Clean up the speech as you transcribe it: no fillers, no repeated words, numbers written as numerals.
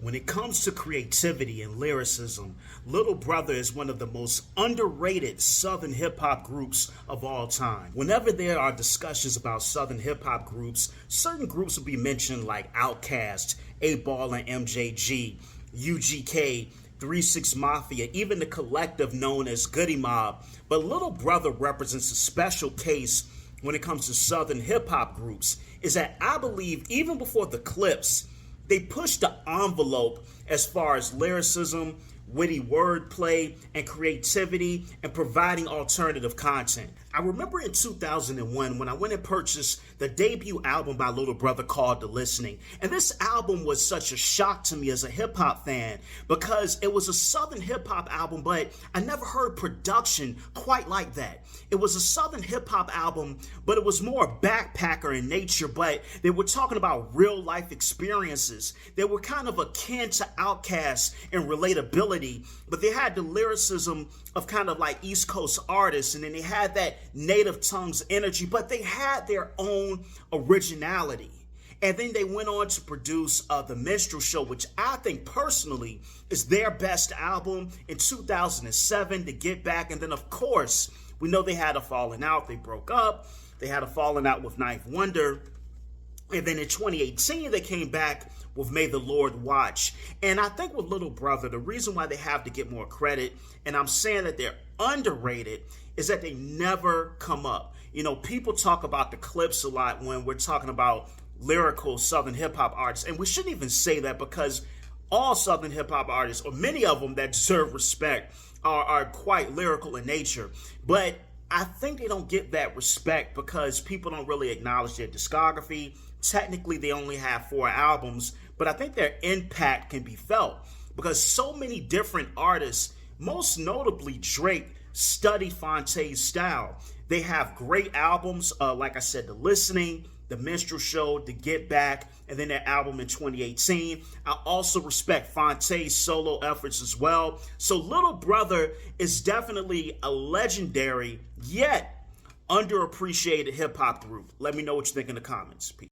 When it comes to creativity and lyricism, Little Brother is one of the most underrated Southern hip hop groups of all time. Whenever there are discussions about Southern hip hop groups, certain groups will be mentioned like Outkast, 8Ball and MJG, UGK, 3 6 Mafia, even the collective known as Goodie Mob. But Little Brother represents a special case when it comes to Southern hip hop groups, is that I believe even before the Clipse, they pushed the envelope as far as lyricism, witty wordplay, and creativity, and providing alternative content. I remember in 2001 when I went and purchased the debut album by Little Brother called The Listening. And this album was such a shock to me as a hip hop fan because it was a Southern hip hop album, but I never heard production quite like that. It was a Southern hip hop album, but it was more backpacker in nature, but they were talking about real life experiences. They were kind of akin to Outkast in relatability, but they had the lyricism of kind of like East Coast artists, and then they had that native tongues energy, but they had their own originality. And then they went on to produce The Minstrel Show, which I think personally is their best album in 2007, to Get Back. And then, of course, we know they had a falling out. They broke up. They had a falling out with Ninth Wonder. And then in 2018, they came back with May the Lord Watch. And I think with Little Brother, the reason why they have to get more credit, and I'm saying that they're underrated, is that they never come up. You know, people talk about the Clipse a lot when we're talking about lyrical Southern hip hop artists. And we shouldn't even say that because all Southern hip hop artists, or many of them that deserve respect, are quite lyrical in nature. But I think they don't get that respect because people don't really acknowledge their discography. Technically, they only have 4 albums, but I think their impact can be felt because so many different artists, most notably Drake, study Phonte's style. They have great albums, like I said, The Listening, The Minstrel Show, To Get Back, and then their album in 2018. I also respect Phonte's solo efforts as well. So Little Brother is definitely a legendary, yet underappreciated hip-hop group. Let me know what you think in the comments. Peace.